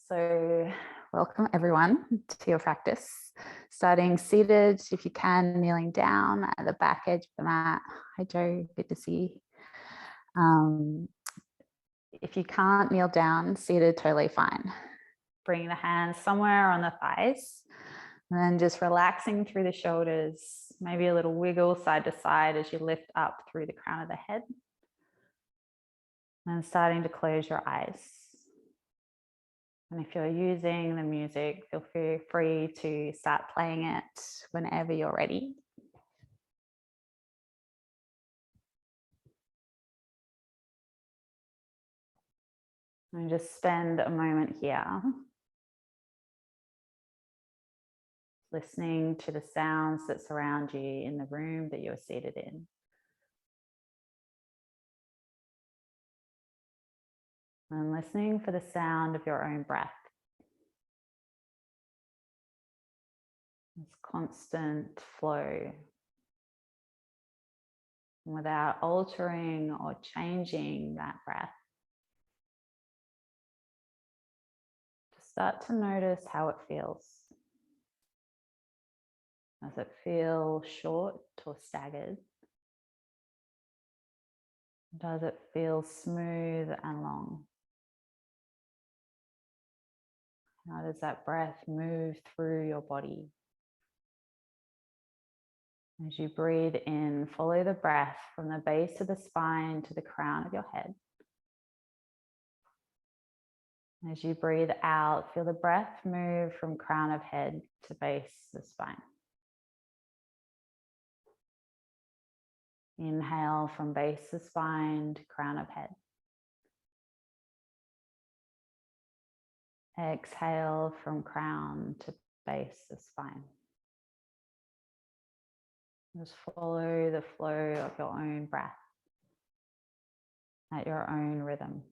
So welcome everyone to your practice. Starting seated, if you can, kneeling down at the back edge of the mat. Hi Joe, good to see you. If you can't kneel down, seated, totally fine. Bring the hands somewhere on the thighs and then just relaxing through the shoulders, maybe a little wiggle side to side as you lift up through the crown of the head. And starting to close your eyes. And if you're using the music, feel free to start playing it whenever you're ready. And just spend a moment here listening to the sounds that surround you in the room that you're seated in. And listening for the sound of your own breath. This constant flow. Without altering or changing that breath. Just start to notice how it feels. Does it feel short or staggered? Does it feel smooth and long? How does that breath move through your body? As you breathe in, follow the breath from the base of the spine to the crown of your head. As you breathe out, feel the breath move from crown of head to base of the spine. Inhale from base of spine to crown of head. Exhale from crown to base of spine. Just follow the flow of your own breath at your own rhythm.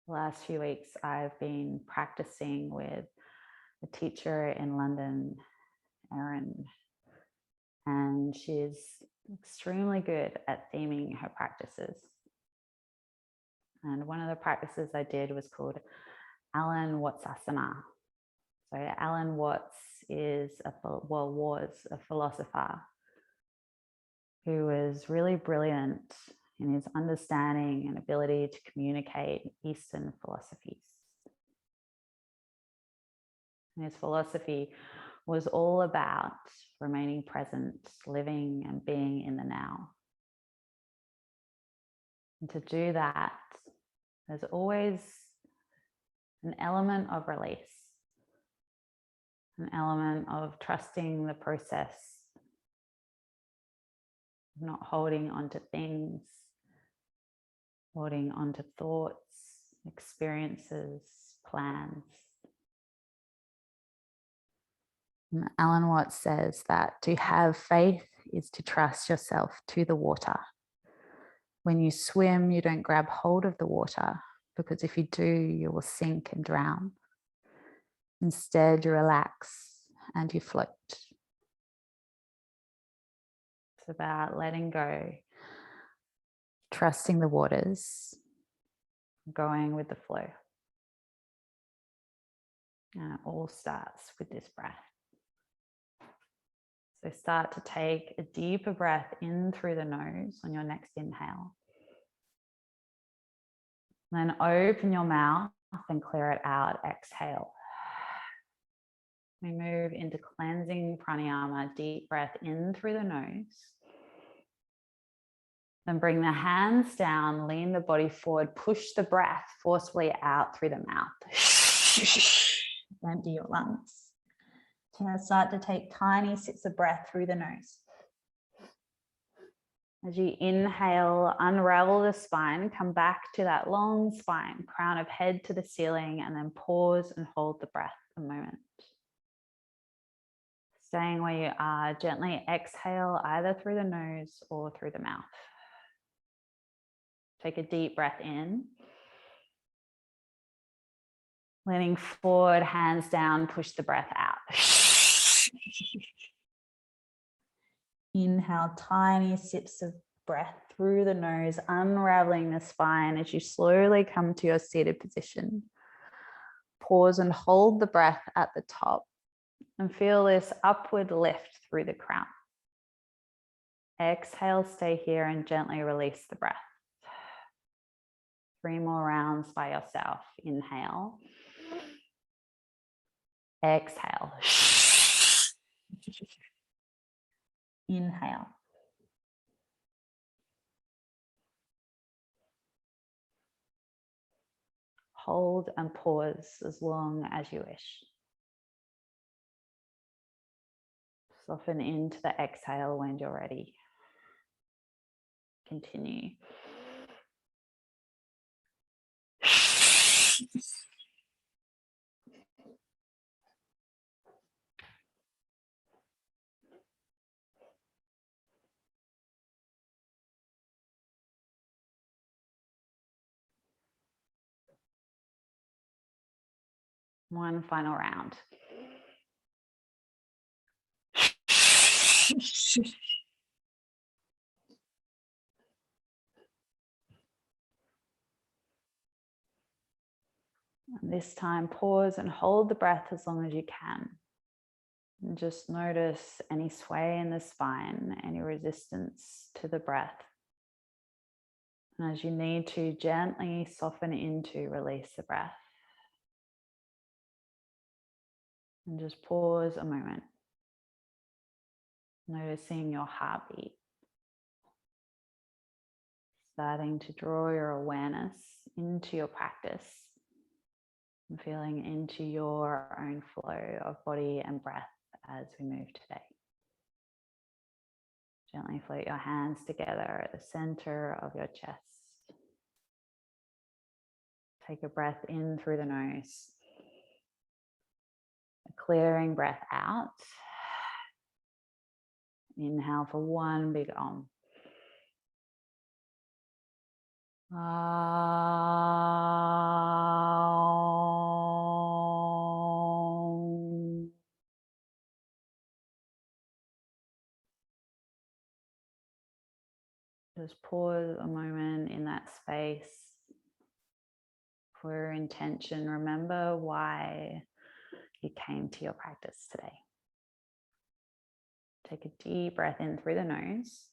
The last few weeks I've been practicing with a teacher in London, Erin, and she's extremely good at theming her practices. And one of the practices I did was called Alan Wattsasana. So Alan Watts was a philosopher who was really brilliant in his understanding and ability to communicate Eastern philosophies. And his philosophy was all about remaining present, living and being in the now. And to do that, there's always an element of release, an element of trusting the process, not holding onto things, holding onto thoughts, experiences, plans. And Alan Watts says that to have faith is to trust yourself to the water. When you swim, you don't grab hold of the water, because if you do, you will sink and drown. Instead, you relax and you float. It's about letting go, trusting the waters, going with the flow. And it all starts with this breath. So start to take a deeper breath in through the nose on your next inhale. Then open your mouth and clear it out, exhale. We move into cleansing pranayama, deep breath in through the nose. Then bring the hands down, lean the body forward, push the breath forcefully out through the mouth. Empty your lungs. So now start to take tiny sips of breath through the nose. As you inhale, unravel the spine, come back to that long spine, crown of head to the ceiling, and then pause and hold the breath a moment. Staying where you are, gently exhale either through the nose or through the mouth. Take a deep breath in. Leaning forward, hands down, push the breath out. Inhale, tiny sips of Breath through the nose, unraveling the spine as you slowly come to your seated position. Pause and hold the breath at the top and feel this upward lift through the crown. Exhale, stay here and gently release the breath. 3 more rounds by yourself. Inhale. Exhale. Inhale. Hold and pause as long as you wish. Soften into the exhale when you're ready. Continue. One final round. And this time, pause and hold the breath as long as you can. And just notice any sway in the spine, any resistance to the breath. And as you need to, gently soften into release the breath. And just pause a moment, noticing your heartbeat. Starting to draw your awareness into your practice and feeling into your own flow of body and breath as we move today. Gently float your hands together at the center of your chest. Take a breath in through the nose. A clearing breath out. Inhale for one big Om. Just pause a moment in that space for your intention. Remember why you came to your practice today. Take a deep breath in through the nose.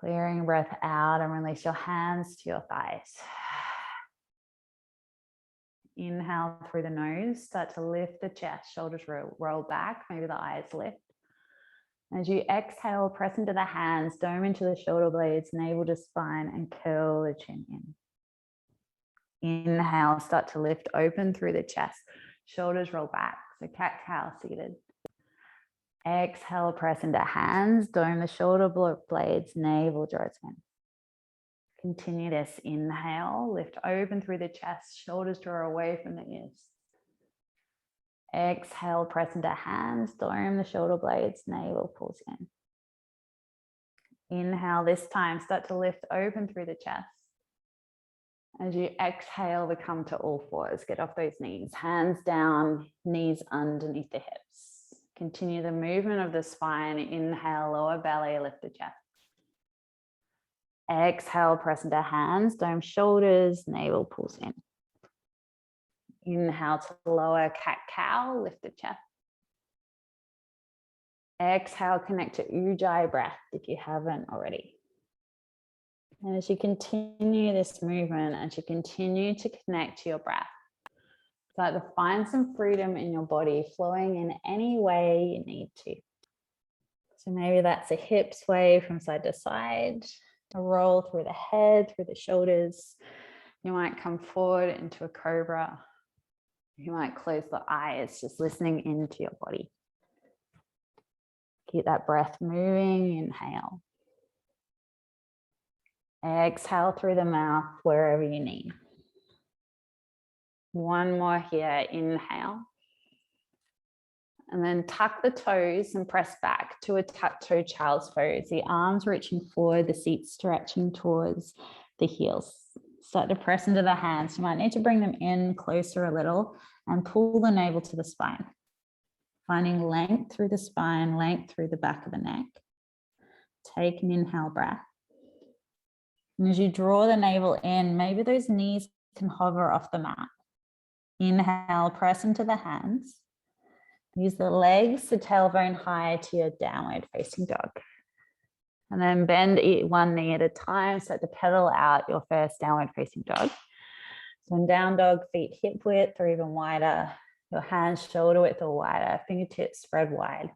Clearing breath out and release your hands to your thighs. Inhale through the nose, start to lift the chest, shoulders roll back, maybe the eyes lift. As you exhale, press into the hands, dome into the shoulder blades, navel to spine, and curl the chin in. Inhale, start to lift open through the chest, shoulders roll back, so cat-cow seated. Exhale, press into hands, dome the shoulder blades, navel draws in. Continue this. Inhale, lift open through the chest, shoulders draw away from the ears. Exhale, press into hands, dome the shoulder blades, navel pulls in. Inhale, this time start to lift open through the chest. As you exhale, we come to all fours. Get off those knees, hands down, knees underneath the hips. Continue the movement of the spine. Inhale, lower belly, lift the chest. Exhale, press into hands, dome shoulders, navel pulls in. Inhale to lower cat-cow, lift the chest. Exhale, connect to Ujjayi breath if you haven't already. And as you continue this movement, as you continue to connect to your breath, start to find some freedom in your body, flowing in any way you need to. So maybe that's a hip sway from side to side, a roll through the head, through the shoulders. You might come forward into a cobra. You might close the eyes, just listening into your body. Keep that breath moving. Inhale. Exhale through the mouth wherever you need. One more here. Inhale. And then tuck the toes and press back to a tuck-toe child's pose. The arms reaching forward, the seat stretching towards the heels. Start to press into the hands. You might need to bring them in closer a little and pull the navel to the spine. Finding length through the spine, length through the back of the neck. Take an inhale breath. And as you draw the navel in, maybe those knees can hover off the mat. Inhale, press into the hands. Use the legs to tailbone high to your downward facing dog. And then bend one knee at a time. Start to pedal out your first downward facing dog. So in down dog, feet hip width or even wider. Your hands shoulder width or wider. Fingertips spread wide.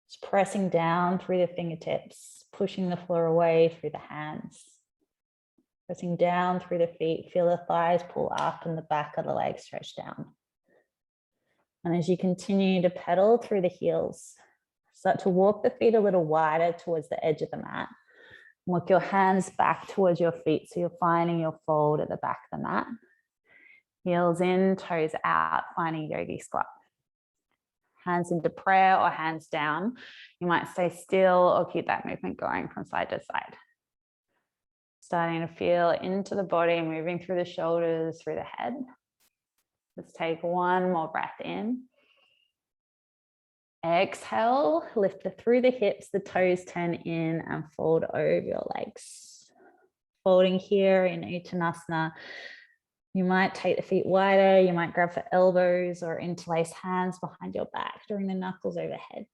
Just pressing down through the fingertips, pushing the floor away through the hands. Pressing down through the feet, feel the thighs pull up and the back of the legs stretch down. And as you continue to pedal through the heels, start to walk the feet a little wider towards the edge of the mat. Walk your hands back towards your feet so you're finding your fold at the back of the mat. Heels in, toes out, finding Yogi Squat. Hands into prayer or hands down. You might stay still or keep that movement going from side to side. Starting to feel into the body, moving through the shoulders, through the head. Let's take one more breath in. Exhale, lift through the hips, the toes turn in and fold over your legs. Folding here in Uttanasana. You might take the feet wider, you might grab for elbows or interlace hands behind your back, drawing the knuckles overhead.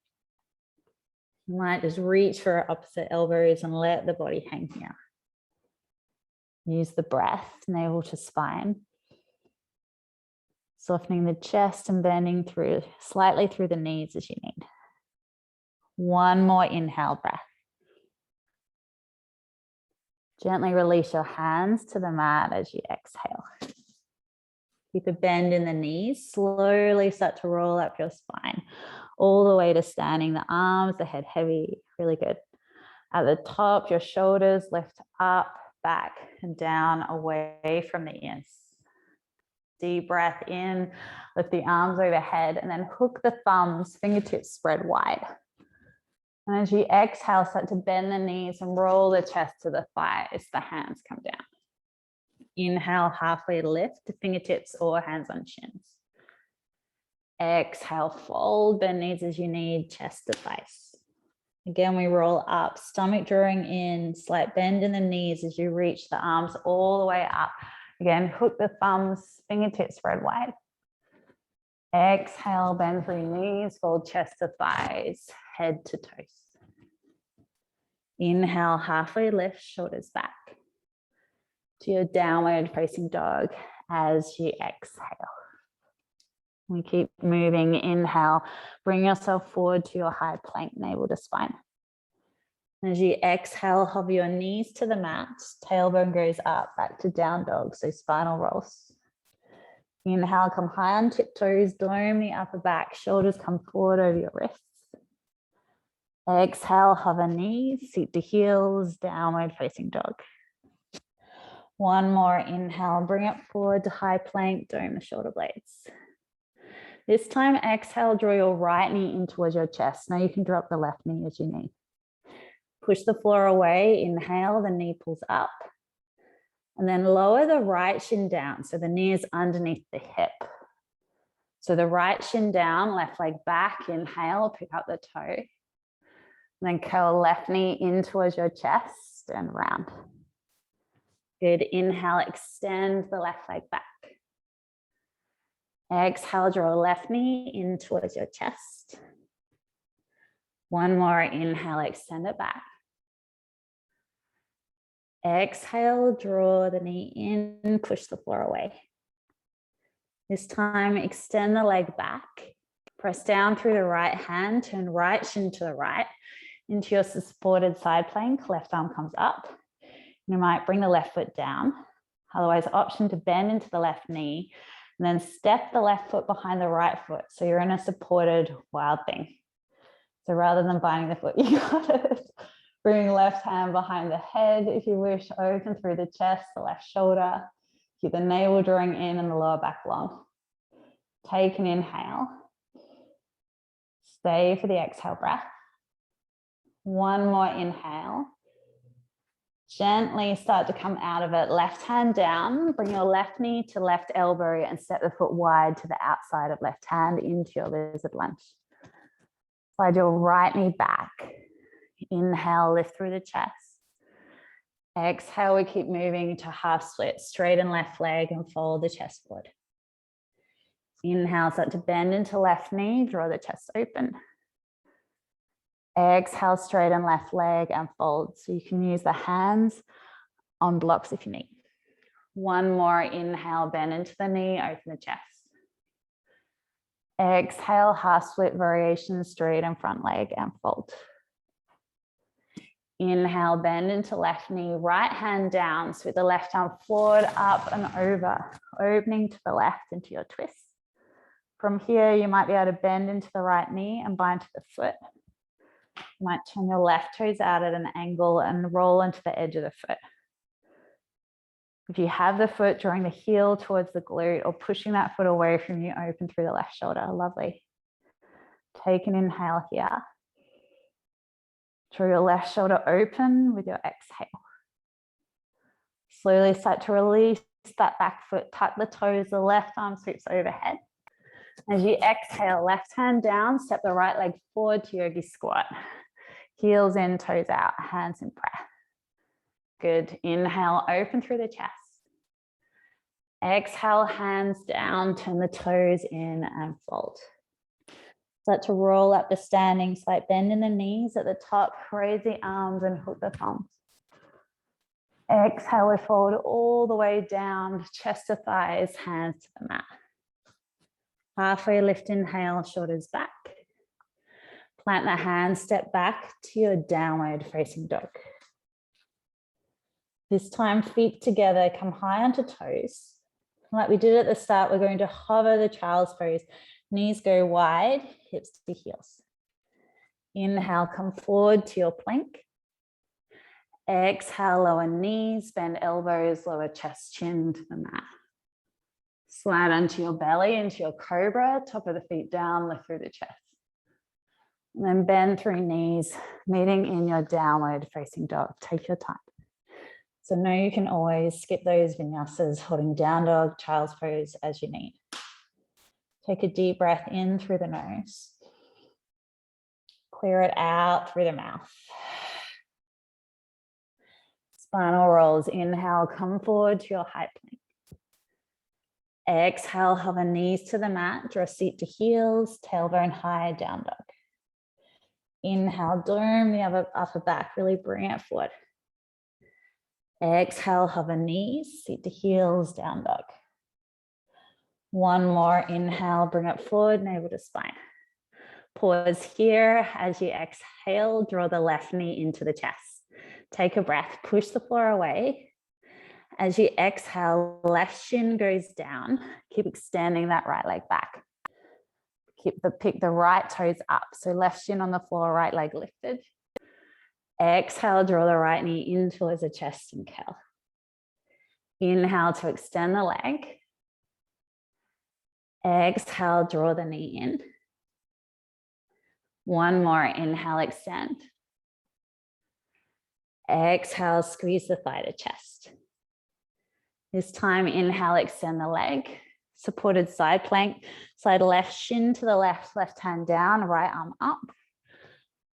You might just reach for opposite elbows and let the body hang here. Use the breath, navel to spine. Softening the chest and bending through, slightly through the knees as you need. One more inhale breath. Gently release your hands to the mat as you exhale. Keep a bend in the knees. Slowly start to roll up your spine all the way to standing. The arms, the head heavy, really good. At the top, your shoulders lift up, back, and down, away from the ears. Deep breath in, lift the arms overhead, and then hook the thumbs, fingertips spread wide. And as you exhale, start to bend the knees and roll the chest to the thighs. The hands come down. Inhale, halfway lift, the fingertips or hands on shins. Exhale, fold, bend knees as you need, chest to thighs. Again, we roll up, stomach drawing in, slight bend in the knees as you reach the arms all the way up. Again, hook the thumbs, fingertips spread wide. Exhale, bend through knees, fold chest to thighs, head to toes. Inhale, halfway lift, shoulders back to your downward facing dog as you exhale. We keep moving. Inhale, bring yourself forward to your high plank, navel to spine. As you exhale, hover your knees to the mat, tailbone goes up, back to down dog, so spinal rolls. Inhale, come high on tiptoes, dome the upper back, shoulders come forward over your wrists. Exhale, hover knees, seat to heels, downward facing dog. One more inhale, bring it forward to high plank, dome the shoulder blades. This time, exhale, draw your right knee in towards your chest. Now you can drop the left knee as you need. Push the floor away, inhale, the knee pulls up. And then lower the right shin down, so the knee is underneath the hip. So the right shin down, left leg back, inhale, pick up the toe. And then curl left knee in towards your chest and round. Good, inhale, extend the left leg back. Exhale, draw left knee in towards your chest. One more, inhale, extend it back. Exhale, draw the knee in, push the floor away. This time, extend the leg back. Press down through the right hand, turn right shin to the right into your supported side plank. Left arm comes up. You might bring the left foot down. Otherwise, option to bend into the left knee and then step the left foot behind the right foot. So you're in a supported wild thing. So rather than binding the foot, you got it. Bring left hand behind the head. If you wish, open through the chest, the left shoulder. Keep the navel drawing in and the lower back long. Take an inhale. Stay for the exhale breath. One more inhale. Gently start to come out of it. Left hand down. Bring your left knee to left elbow and step the foot wide to the outside of left hand into your lizard lunge. Slide your right knee back. Inhale, lift through the chest. Exhale, we keep moving to half split, straighten left leg and fold the chest forward. Inhale, start to bend into left knee, draw the chest open. Exhale, straighten left leg and fold. So you can use the hands on blocks if you need. One more, inhale, bend into the knee, open the chest. Exhale, half split variation, straighten front leg and fold. Inhale, bend into left knee, right hand down, so with the left arm forward, up and over, opening to the left into your twist. From here, you might be able to bend into the right knee and bind to the foot. You might turn your left toes out at an angle and roll into the edge of the foot. If you have the foot, drawing the heel towards the glute or pushing that foot away from you, open through the left shoulder. Lovely. Take an inhale here. Draw your left shoulder open with your exhale. Slowly start to release that back foot, tuck the toes, the left arm sweeps overhead. As you exhale, left hand down, step the right leg forward to Yogi Squat. Heels in, toes out, hands in prayer. Good. Inhale, open through the chest. Exhale, hands down, turn the toes in and fold. Start to roll up the standing, slight bend in the knees at the top, raise the arms and hook the thumbs. Exhale, we fold all the way down, chest to thighs, hands to the mat. Halfway lift, inhale, shoulders back. Plant the hands, step back to your downward facing dog. This time, feet together, come high onto toes. Like we did at the start, we're going to hover the child's pose. Knees go wide, hips to heels. Inhale, come forward to your plank. Exhale, lower knees, bend elbows, lower chest, chin to the mat. Slide onto your belly, into your cobra, top of the feet down, lift through the chest. And then bend through knees, meeting in your downward facing dog. Take your time. So know you can always skip those vinyasas, holding down dog, child's pose as you need. Take a deep breath in through the nose. Clear it out through the mouth. Spinal rolls. Inhale, come forward to your high plank. Exhale, hover knees to the mat, draw seat to heels, tailbone high, down dog. Inhale, dome the upper back, really bring it forward. Exhale, hover knees, seat to heels, down dog. One more, inhale, bring it forward, navel to spine. Pause here as you exhale, draw the left knee into the chest. Take a breath, push the floor away. As you exhale, left shin goes down. Keep extending that right leg back. Pick the right toes up. So left shin on the floor, right leg lifted. Exhale, draw the right knee in towards the chest and curl. Inhale to extend the leg. Exhale, draw the knee in. One more, inhale, extend. Exhale, squeeze the thigh to chest. This time, inhale, extend the leg. Supported side plank. Slide left shin to the left, left hand down, right arm up.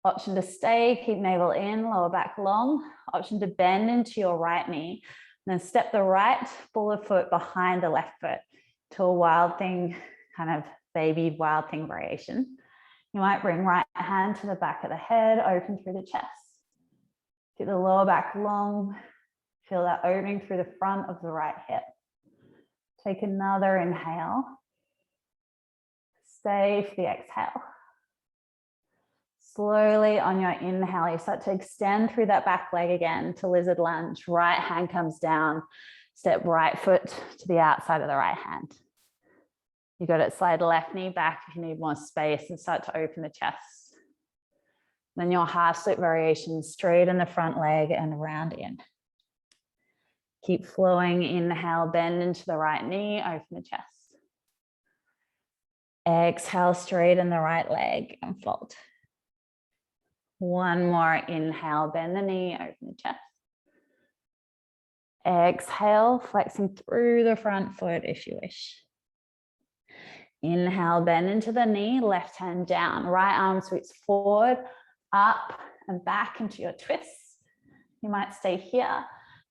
Option to stay, keep navel in, lower back long. Option to bend into your right knee. And then step the right forward foot behind the left foot to a wild thing, kind of baby wild thing variation. You might bring right hand to the back of the head, open through the chest. Keep the lower back long. Feel that opening through the front of the right hip. Take another inhale. Stay for the exhale. Slowly on your inhale, you start to extend through that back leg again to lizard lunge. Right hand comes down. Step right foot to the outside of the right hand. You got it, slide left knee back if you need more space and start to open the chest. Then your half split variation, straighten the front leg and round in. Keep flowing, inhale, bend into the right knee, open the chest. Exhale, straighten the right leg and fold. One more, inhale, bend the knee, open the chest. Exhale, flexing through the front foot if you wish. Inhale, bend into the knee, left hand down, right arm sweeps forward, up and back into your twists. You might stay here.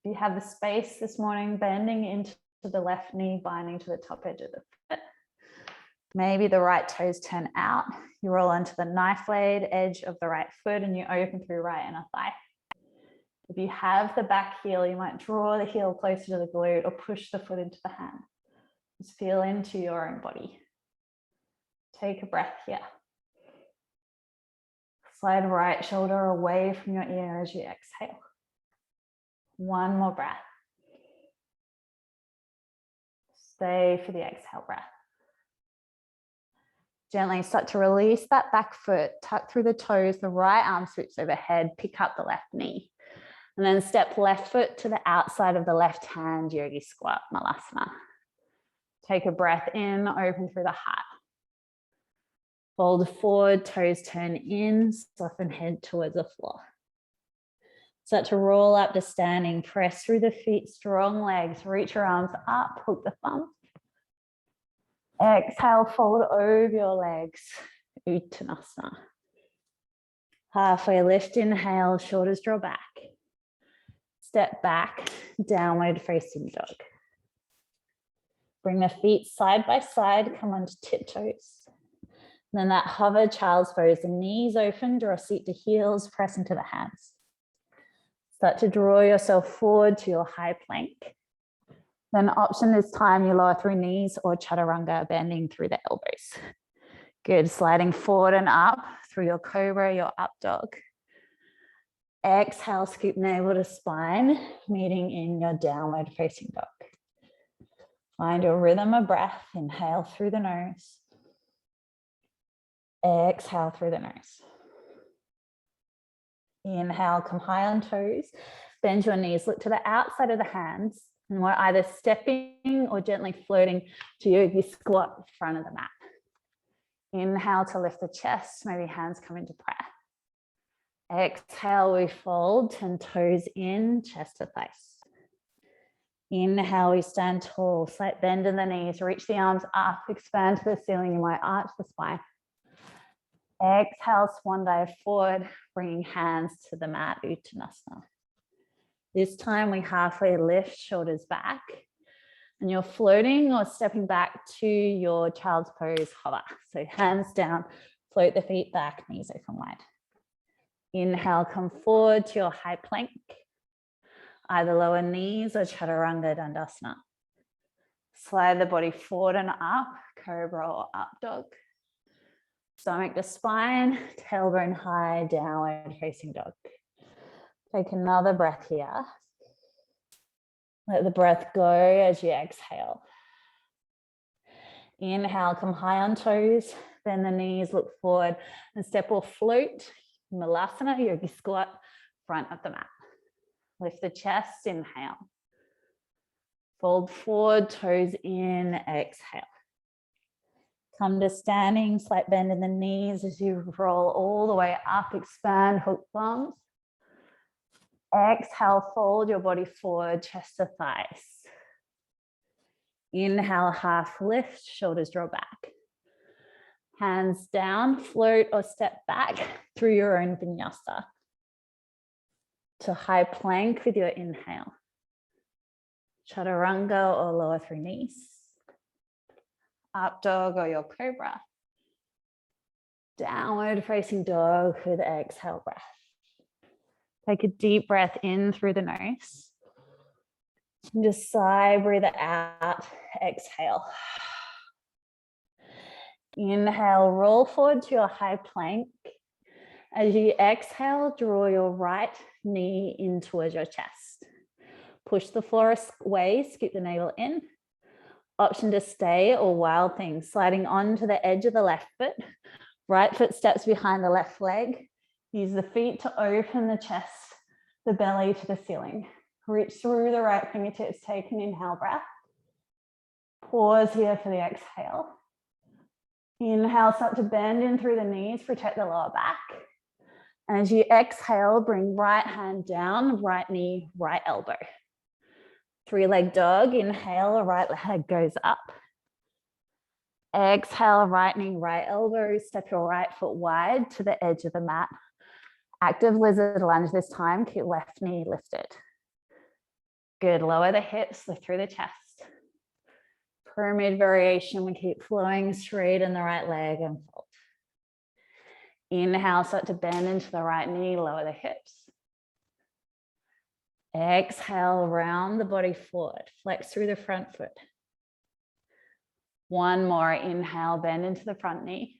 If you have the space this morning, bending into the left knee, binding to the top edge of the foot. Maybe the right toes turn out. You roll onto the knife blade edge of the right foot and you open through right inner thigh. If you have the back heel, you might draw the heel closer to the glute or push the foot into the hand. Just feel into your own body. Take a breath here. Slide right shoulder away from your ear as you exhale. One more breath. Stay for the exhale breath. Gently start to release that back foot, tuck through the toes, the right arm sweeps overhead, pick up the left knee. And then step left foot to the outside of the left hand, Yogi Squat, Malasana. Take a breath in, open through the heart. Fold forward, toes turn in, soften head towards the floor. Start to roll up to standing, press through the feet, strong legs, reach your arms up, hook the thumb. Exhale, fold over your legs, Uttanasana. Halfway lift, inhale, shoulders draw back. Step back, downward facing dog. Bring the feet side by side, come onto tiptoes. And then that hover child's pose, the knees open, draw seat to heels, press into the hands. Start to draw yourself forward to your high plank. Then option this time, you lower through knees or chaturanga, bending through the elbows. Good, sliding forward and up through your cobra, your up dog. Exhale, scoop navel to spine, meeting in your downward facing dog. Find your rhythm of breath, inhale through the nose. Exhale through the nose. Inhale, come high on toes, bend your knees, look to the outside of the hands, and we're either stepping or gently floating to Yogi Squat, front of the mat. Inhale to lift the chest, maybe hands come into prayer. Exhale, we fold, 10 toes in, chest to thighs. Inhale, we stand tall, slight bend in the knees, reach the arms up, expand to the ceiling, you might arch the spine. Exhale, swan dive forward, bringing hands to the mat, Uttanasana. This time we halfway lift, shoulders back, and you're floating or stepping back to your child's pose hover. So hands down, float the feet back, knees open wide. Inhale, come forward to your high plank, either lower knees or chaturanga dandasana. Slide the body forward and up, cobra or up dog. Stomach to spine, tailbone high, downward facing dog. Take another breath here. Let the breath go as you exhale. Inhale, come high on toes, bend the knees, look forward, and step or float, Malasana, Yogi Squat, front of the mat. Lift the chest, inhale. Fold forward, toes in, exhale. Come to standing, slight bend in the knees as you roll all the way up, expand, hook thumbs. Exhale, fold your body forward, chest to thighs. Inhale, half lift, shoulders draw back. Hands down, float or step back through your own vinyasa to high plank with your inhale. Chaturanga or lower through knees. Up dog or your cobra. Downward facing dog with exhale breath. Take a deep breath in through the nose. And just sigh, breathe it out, exhale. Inhale, roll forward to your high plank. As you exhale, draw your right knee in towards your chest. Push the floor away, scoop the navel in. Option to stay or wild thing, sliding onto the edge of the left foot. Right foot steps behind the left leg. Use the feet to open the chest, the belly to the ceiling. Reach through the right fingertips, take an inhale breath. Pause here for the exhale. Inhale, start to bend in through the knees, protect the lower back. And as you exhale, bring right hand down, right knee, right elbow. 3-leg dog, inhale, right leg goes up. Exhale, right knee, right elbow, step your right foot wide to the edge of the mat. Active lizard lunge this time. Keep left knee lifted. Good. Lower the hips, lift through the chest. Pyramid variation. We keep flowing straight in the right leg and fold. Inhale, start to bend into the right knee, lower the hips. Exhale, round the body forward, flex through the front foot. One more, inhale, bend into the front knee.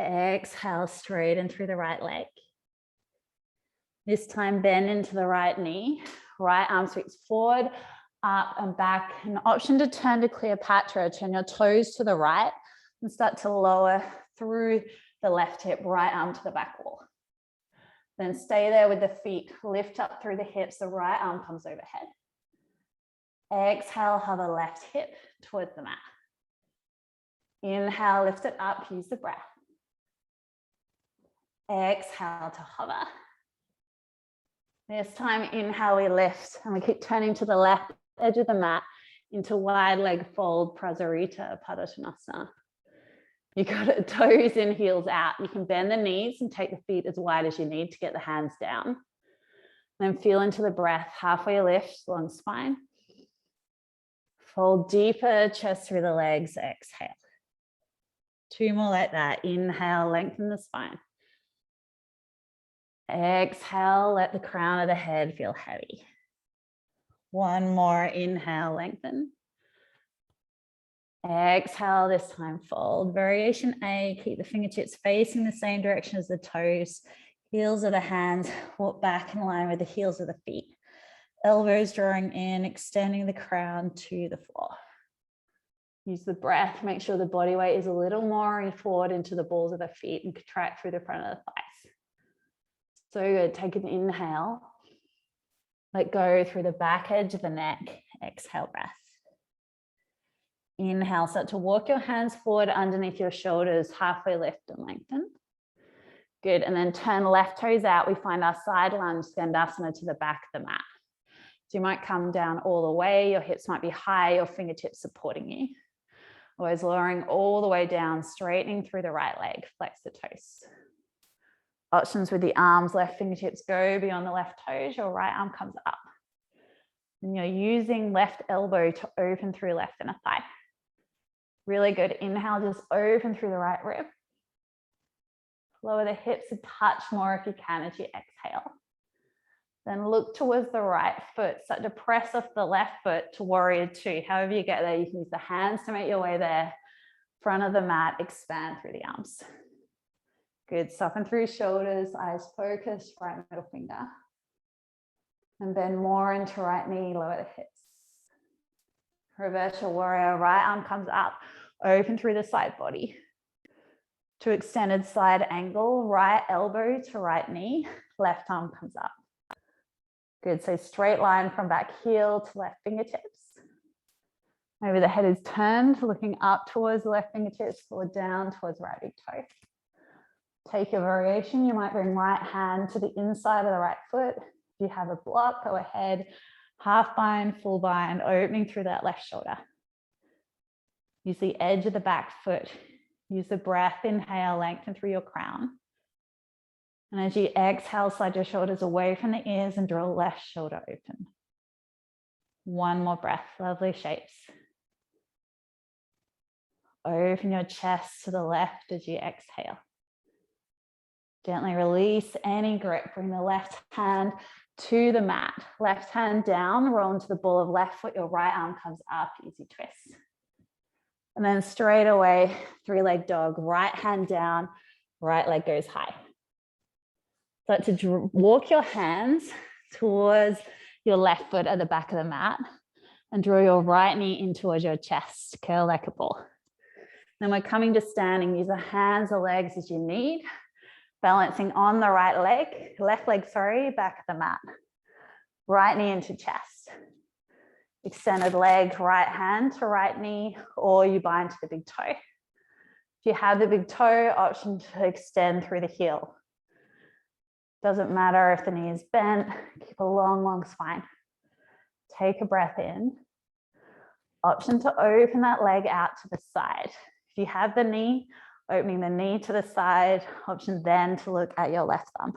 Exhale, straighten through the right leg. This time, bend into the right knee. Right arm sweeps forward, up and back. An option to turn to Cleopatra, turn your toes to the right and start to lower through the left hip, right arm to the back wall. Then stay there with the feet, lift up through the hips, the right arm comes overhead. Exhale, hover left hip towards the mat. Inhale, lift it up, use the breath. Exhale to hover. This time, inhale, we lift and we keep turning to the left edge of the mat into wide leg fold, Prasarita, Tadasana. You got it, toes in, heels out. You can bend the knees and take the feet as wide as you need to get the hands down. Then feel into the breath, halfway lift, long spine. Fold deeper, chest through the legs, exhale. Two more like that. Inhale, lengthen the spine. Exhale, let the crown of the head feel heavy. One more, inhale, lengthen. Exhale, this time fold. Variation A, keep the fingertips facing the same direction as the toes. Heels of the hands, walk back in line with the heels of the feet. Elbows drawing in, extending the crown to the floor. Use the breath, make sure the body weight is a little more forward into the balls of the feet and contract through the front of the thighs. So good, take an inhale. Let go through the back edge of the neck, exhale, breath. Inhale, start to walk your hands forward underneath your shoulders, halfway lift and lengthen. Good, and then turn left toes out. We find our side lunge, Tadasana, to the back of the mat. So you might come down all the way, your hips might be high, your fingertips supporting you. Always lowering all the way down, straightening through the right leg, flex the toes. Options with the arms, left fingertips go beyond the left toes, your right arm comes up. And you're using left elbow to open through left inner thigh. Really good. Inhale, just open through the right rib. Lower the hips a touch more if you can as you exhale. Then look towards the right foot. Start to press off the left foot to warrior two. However you get there, you can use the hands to make your way there. Front of the mat, expand through the arms. Good. Soften through shoulders, eyes focused, right middle finger. And bend more into right knee, lower the hips. Reverse your warrior, right arm comes up, open through the side body. To extended side angle, right elbow to right knee, left arm comes up. Good, so straight line from back heel to left fingertips. Maybe the head is turned, looking up towards the left fingertips or down towards right big toe. Take your variation, you might bring right hand to the inside of the right foot. If you have a block, go ahead. Half bind, full bind, opening through that left shoulder. Use the edge of the back foot. Use the breath, inhale, lengthen through your crown. And as you exhale, slide your shoulders away from the ears and draw left shoulder open. One more breath, lovely shapes. Open your chest to the left as you exhale. Gently release any grip. Bring the left hand to the mat. Left hand down, roll into the ball of left foot. Your right arm comes up, easy twist. And then straight away, three-leg dog. Right hand down, right leg goes high. Start to walk your hands towards your left foot at the back of the mat and draw your right knee in towards your chest, curl like a ball. Then we're coming to standing. Use the hands or legs as you need. Balancing on the right leg, left leg, back of the mat. Right knee into chest. Extended leg, right hand to right knee, or you bind to the big toe. If you have the big toe, option to extend through the heel. Doesn't matter if the knee is bent, keep a long, long spine. Take a breath in. Option to open that leg out to the side. If you have the knee, Opening the knee to the side, option then to look at your left thumb.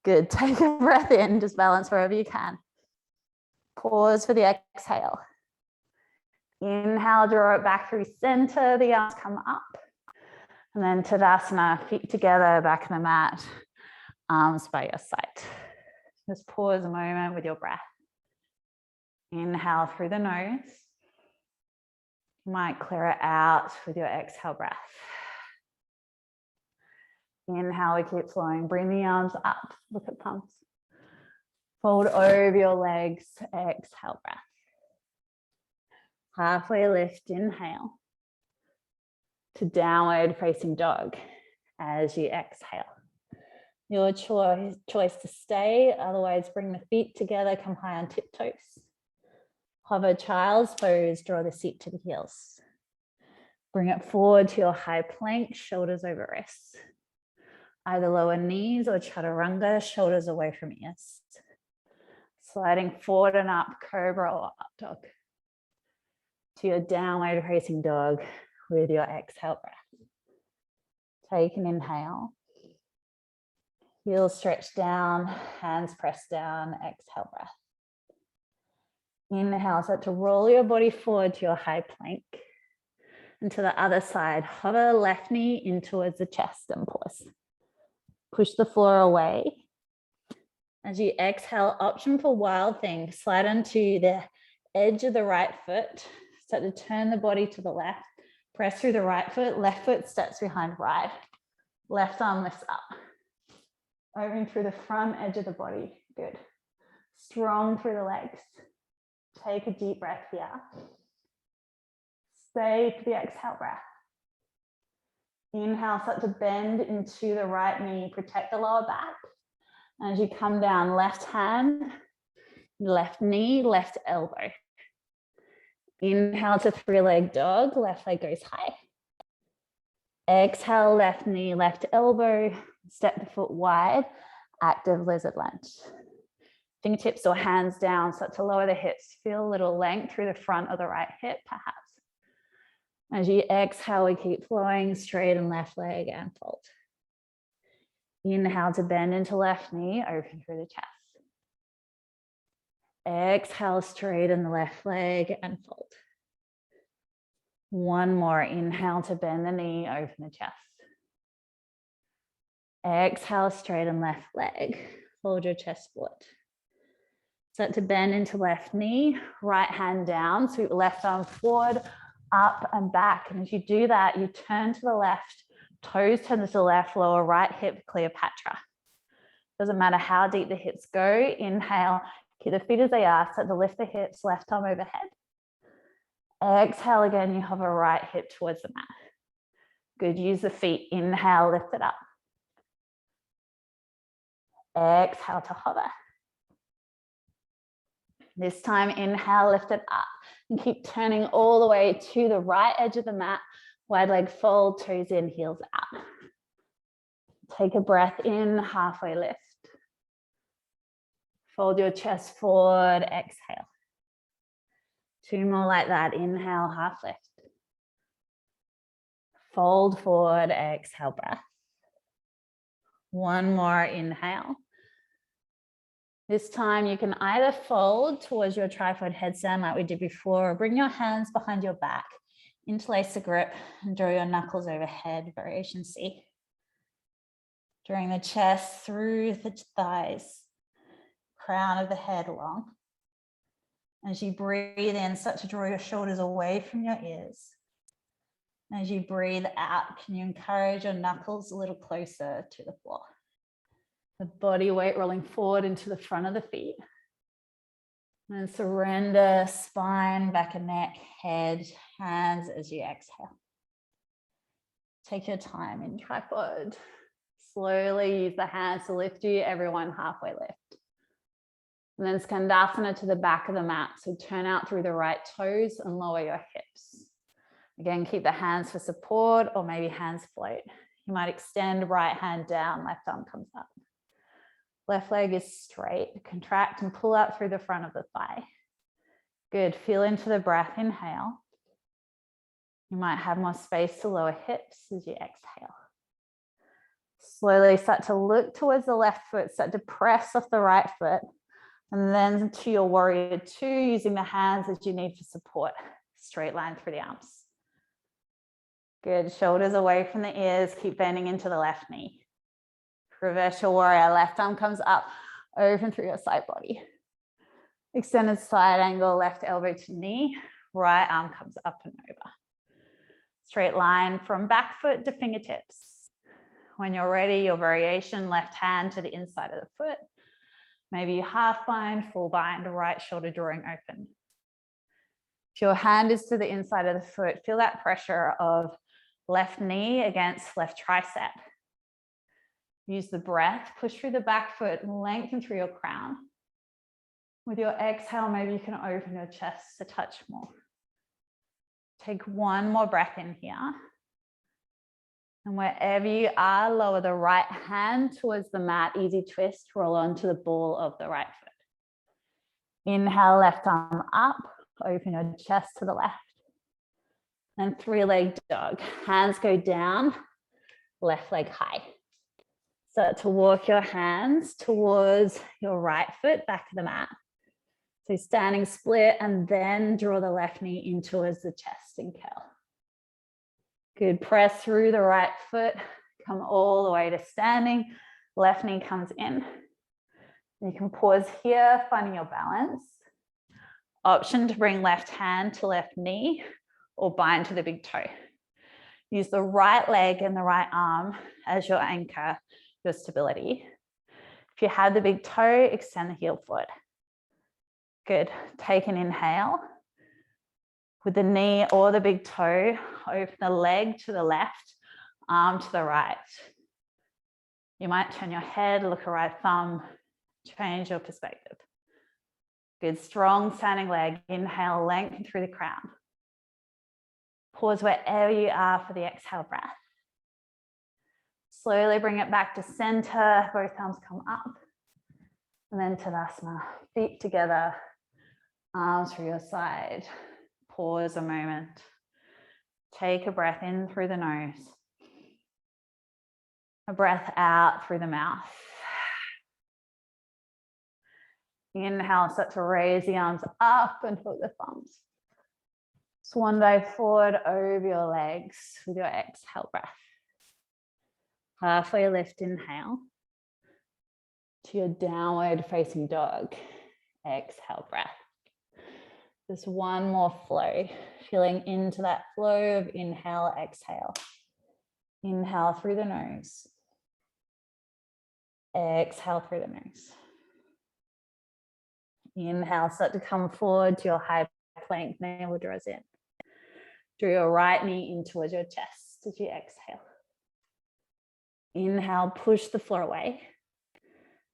Good, take a breath in, just balance wherever you can. Pause for the exhale. Inhale, draw it back through center, the arms come up. And then Tadasana, feet together, back in the mat, arms by your side. Just pause a moment with your breath. Inhale through the nose. You might clear it out with your exhale breath. Inhale, we keep flowing. Bring the arms up, look at palms. Fold over your legs, exhale breath. Halfway lift, inhale to downward facing dog as you exhale. Your choice to stay, otherwise bring the feet together, come high on tiptoes. Hover child's pose, draw the seat to the heels. Bring it forward to your high plank, shoulders over wrists. Either lower knees or chaturanga, shoulders away from ears. Sliding forward and up, cobra or up dog. To your downward facing dog with your exhale breath. Take an inhale. Heels stretch down, hands press down, exhale breath. Inhale, start to roll your body forward to your high plank. And to the other side, hover left knee in towards the chest and pause. Push the floor away. As you exhale, option for wild thing, slide onto the edge of the right foot. Start to turn the body to the left. Press through the right foot, left foot steps behind right. Left arm lifts up. Opening through the front edge of the body, good. Strong through the legs. Take a deep breath here. Stay for the exhale breath. Inhale, start to bend into the right knee, protect the lower back. As you come down, left hand, left knee, left elbow. Inhale to three-leg dog, left leg goes high. Exhale, left knee, left elbow, step the foot wide, active lizard lunge. Fingertips or hands down, start to lower the hips. Feel a little length through the front of the right hip, perhaps. As you exhale, we keep flowing, straight and left leg and fold. Inhale to bend into left knee, open through the chest. Exhale, straighten the left leg and fold. One more, inhale to bend the knee, open the chest. Exhale, straighten left leg, fold your chest forward. Start to bend into left knee, right hand down, sweep left arm forward, up and back. And as you do that, you turn to the left, toes turn to the left, lower right hip, Cleopatra. Doesn't matter how deep the hips go. Inhale, keep the feet as they are, start to lift the hips, left arm overhead. Exhale again, you hover right hip towards the mat. Good, use the feet, inhale, lift it up. Exhale to hover. This time, inhale, lift it up and keep turning all the way to the right edge of the mat. Wide leg fold, toes in, heels out. Take a breath in, halfway lift. Fold your chest forward, exhale. Two more like that, inhale, half lift. Fold forward, exhale, breath. One more, inhale. This time you can either fold towards your tripod headstand like we did before, or bring your hands behind your back, interlace the grip and draw your knuckles overhead, variation C. Drawing the chest through the thighs, crown of the head long. As you breathe in, start to draw your shoulders away from your ears. As you breathe out, can you encourage your knuckles a little closer to the floor? The body weight rolling forward into the front of the feet. And surrender spine, back and neck, head, hands as you exhale. Take your time in tripod. Slowly use the hands to lift you, everyone halfway lift. And then Skandasana to the back of the mat. So turn out through the right toes and lower your hips. Again, keep the hands for support or maybe hands float. You might extend right hand down, left arm comes up. Left leg is straight. Contract and pull out through the front of the thigh. Good. Feel into the breath. Inhale. You might have more space to lower hips as you exhale. Slowly start to look towards the left foot, start to press off the right foot, and then to your warrior two, using the hands as you need for support. Straight line through the arms. Good, shoulders away from the ears, keep bending into the left knee. Reverse your warrior, left arm comes up, open through your side body. Extended side angle, left elbow to knee, right arm comes up and over. Straight line from back foot to fingertips. When you're ready, your variation, left hand to the inside of the foot. Maybe you half bind, full bind, right shoulder drawing open. If your hand is to the inside of the foot, feel that pressure of left knee against left tricep. Use the breath, push through the back foot, lengthen through your crown. With your exhale, maybe you can open your chest a touch more. Take one more breath in here. And wherever you are, lower the right hand towards the mat, easy twist, roll onto the ball of the right foot. Inhale, left arm up, open your chest to the left. And three-leg dog, hands go down, left leg high. Start to walk your hands towards your right foot, back of the mat. So standing split and then draw the left knee in towards the chest and curl. Good, press through the right foot, come all the way to standing. Left knee comes in. You can pause here, finding your balance. Option to bring left hand to left knee or bind to the big toe. Use the right leg and the right arm as your anchor, your stability. If you have the big toe, extend the heel forward. Good, take an inhale. With the knee or the big toe, open the leg to the left, arm to the right. You might turn your head, look at right thumb, change your perspective. Good, strong standing leg. Inhale, lengthen through the crown. Pause wherever you are for the exhale breath. Slowly bring it back to center, both arms come up. And then Tadasana, feet together, arms through your side. Pause a moment. Take a breath in through the nose. A breath out through the mouth. Inhale, start to raise the arms up and hook the thumbs. Swan dive forward over your legs with your exhale breath. Halfway lift, inhale. To your downward facing dog. Exhale breath. Just one more flow, feeling into that flow of inhale, exhale. Inhale through the nose. Exhale through the nose. Inhale, start to come forward to your high plank, navel draws in. Draw your right knee in towards your chest as you exhale. Inhale, push the floor away.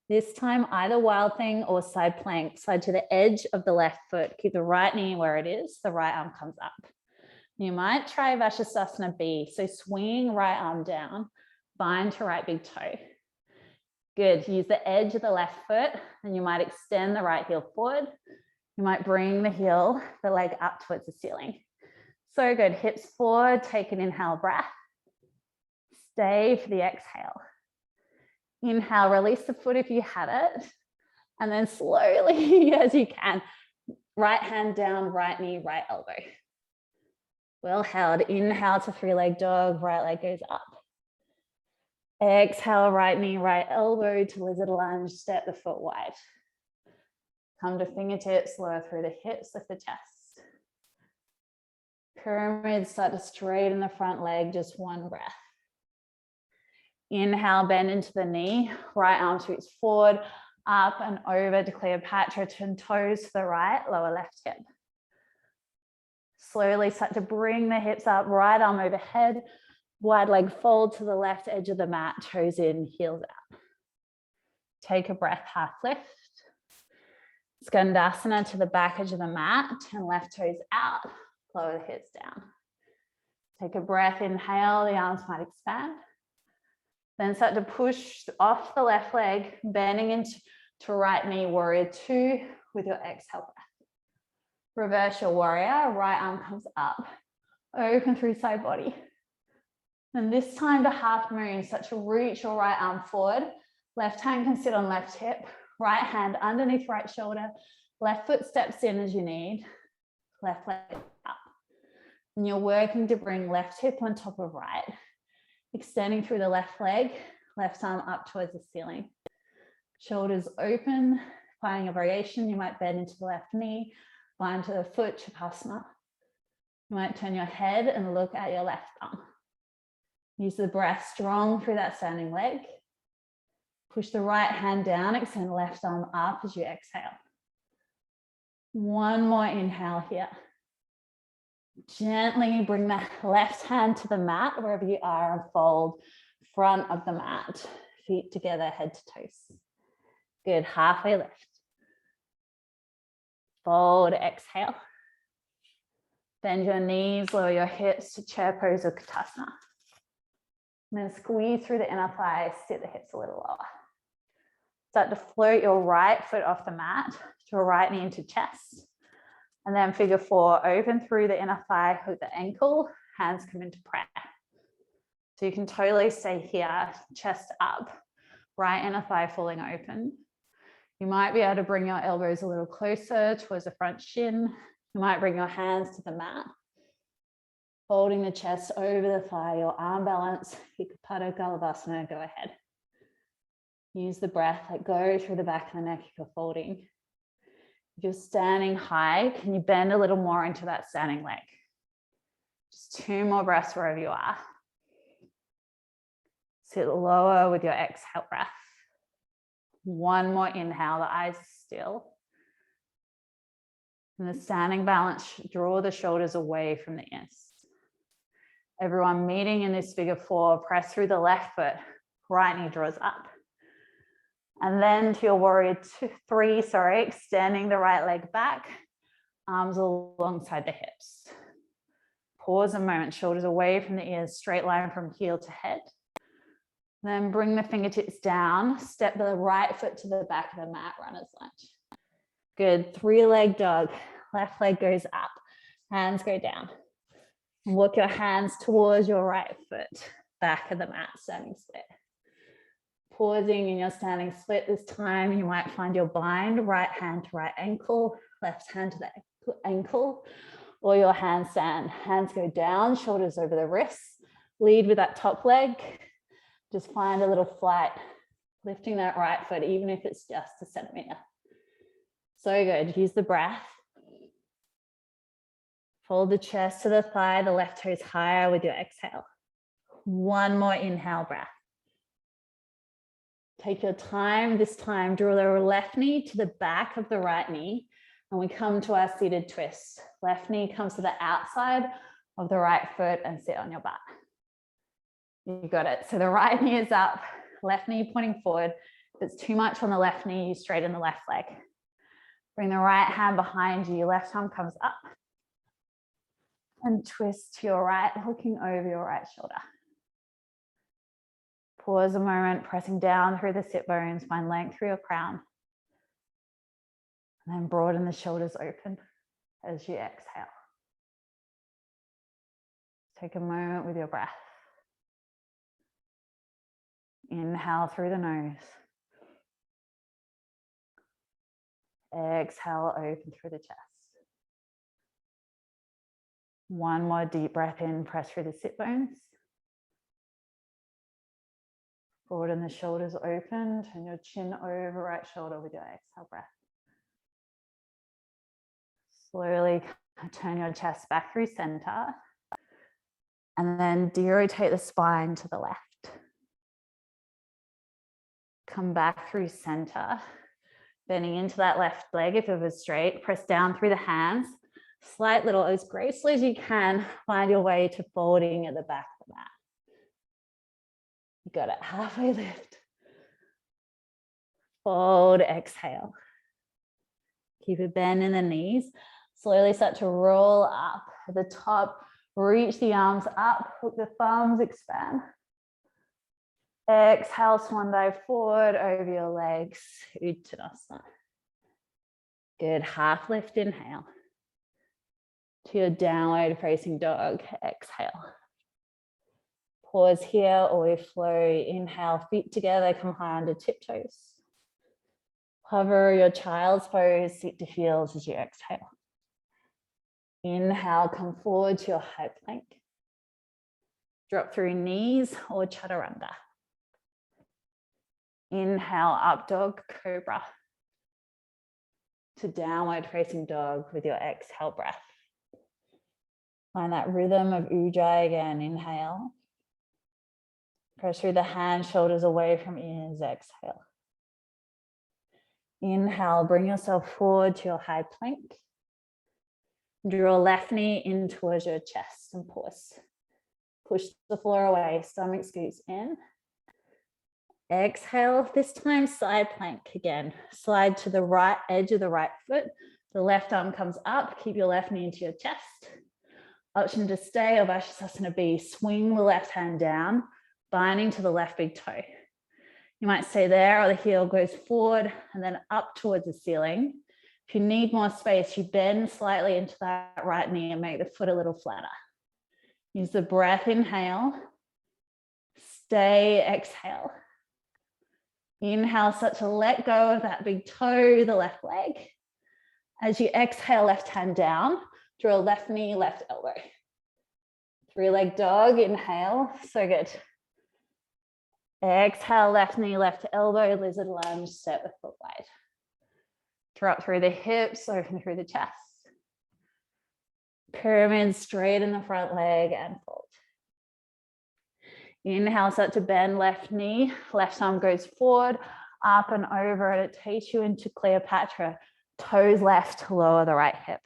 This time, either wild thing or side plank, slide to the edge of the left foot. Keep the right knee where it is, the right arm comes up. You might try Vashisthasana B, so swinging right arm down, bind to right big toe. Good, use the edge of the left foot, and you might extend the right heel forward. You might bring the heel, the leg up towards the ceiling. So good, hips forward, take an inhale breath. Stay for the exhale. Inhale, release the foot if you have it. And then slowly, as you can, right hand down, right knee, right elbow. Well held. Inhale to three-leg dog, right leg goes up. Exhale, right knee, right elbow to lizard lunge, step the foot wide. Come to fingertips, lower through the hips, lift the chest. Pyramid, start to straighten the front leg, just one breath. Inhale, bend into the knee, right arm shoots forward, up and over to Cleopatra, turn toes to the right, lower left hip. Slowly start to bring the hips up, right arm overhead, wide leg fold to the left edge of the mat, toes in, heels out. Take a breath, half lift. Skandasana to the back edge of the mat, turn left toes out, lower the hips down. Take a breath, inhale, the arms might expand. Then start to push off the left leg, bending into right knee, warrior two with your exhale breath. Reverse your warrior, right arm comes up, Open through side body. And this time to half moon, such a reach your right arm forward. Left hand can sit on left hip. Right hand underneath right shoulder. Left foot steps in as you need. Left leg up. And you're working to bring left hip on top of right. Extending through the left leg. Left arm up towards the ceiling. Shoulders open. Finding a variation, you might bend into the left knee. Bind to the foot, Shavasana. You might turn your head and look at your left thumb. Use the breath strong through that standing leg. Push the right hand down, extend the left arm up as you exhale. One more inhale here. Gently bring the left hand to the mat wherever you are and fold front of the mat. Feet together, head to toes. Good, halfway lift. Fold, exhale. Bend your knees, lower your hips to chair pose or Uttanasana. And then squeeze through the inner thighs, sit the hips a little lower. Start to float your right foot off the mat, your right knee into chest. And then figure four, open through the inner thigh, hook the ankle, hands come into prayer. So you can totally stay here, chest up, right inner thigh falling open. You might be able to bring your elbows a little closer towards the front shin. You might bring your hands to the mat. Folding the chest over the thigh, your arm balance, Pada Galavasana, go ahead. Use the breath, let go through the back of the neck if you're folding. If you're standing high, can you bend a little more into that standing leg? Just 2 more breaths wherever you are. Sit lower with your exhale breath. 1 more inhale, the eyes are still. And the standing balance, draw the shoulders away from the ears. Everyone meeting in this figure four, press through the left foot, right knee draws up. And then to your warrior three, extending the right leg back, arms alongside the hips. Pause a moment, shoulders away from the ears, straight line from heel to head. Then bring the fingertips down, step the right foot to the back of the mat, runner's lunge. Good, 3-leg dog, left leg goes up, hands go down. Walk your hands towards your right foot, back of the mat, standing split. Pausing in your standing split this time, you might find your bind, right hand to right ankle, left hand to the ankle, or your handstand. Hands go down, shoulders over the wrists. Lead with that top leg. Just find a little flight, lifting that right foot, even if it's just a centimeter. So good, use the breath. Fold the chest to the thigh, the left toes higher with your exhale. 1 more inhale breath. Take your time, this time draw the left knee to the back of the right knee, and we come to our seated twist. Left knee comes to the outside of the right foot and sit on your butt. You got it. So the right knee is up, left knee pointing forward. If it's too much on the left knee, you straighten the left leg. Bring the right hand behind you, left arm comes up. And twist to your right, looking over your right shoulder. Pause a moment, pressing down through the sit bones, find length through your crown. And then broaden the shoulders open as you exhale. Take a moment with your breath. Inhale through the nose. Exhale, open through the chest. 1 more deep breath in, press through the sit bones. Broaden the shoulders open, turn your chin over right shoulder with your exhale breath. Slowly turn your chest back through center. And then derotate the spine to the left. Come back through center, bending into that left leg if it was straight. Press down through the hands. Slight little, as gracefully as you can, find your way to folding at the back of the mat. You got it, halfway lift. Fold, exhale. Keep a bend in the knees. Slowly start to roll up at the top. Reach the arms up, hook the thumbs, expand. Exhale, swan dive forward over your legs, Uttanasana. Good, half lift, inhale. to your downward facing dog. Exhale. Pause here or we flow. Inhale, feet together, come high onto tiptoes. Hover your child's pose, seat to heels as you exhale. Inhale, come forward to your high plank. Drop through knees or chaturanga. Inhale, up dog, cobra. To downward facing dog with your exhale breath. Find that rhythm of ujjayi again. Inhale. Press through the hands, shoulders away from ears. Exhale. Inhale, bring yourself forward to your high plank. Draw left knee in towards your chest and pause. Push the floor away, stomach scoots in. Exhale, this time side plank again. Slide to the right edge of the right foot. The left arm comes up, keep your left knee into your chest. Option to stay or Vashisthasana B, swing the left hand down, binding to the left big toe. You might stay there or the heel goes forward and then up towards the ceiling. If you need more space, you bend slightly into that right knee and make the foot a little flatter. Use the breath, inhale. Stay, exhale. Inhale, start to let go of that big toe, the left leg. As you exhale, left hand down, draw left knee, left elbow. 3-leg dog, inhale, so good. Exhale, left knee, left elbow, lizard lunge, step the foot wide. Drop through the hips, open through the chest. Pyramid straight in the front leg and fold. Inhale, start to bend left knee, left arm goes forward, up and over, and it takes you into Cleopatra. Toes left to lower the right hip.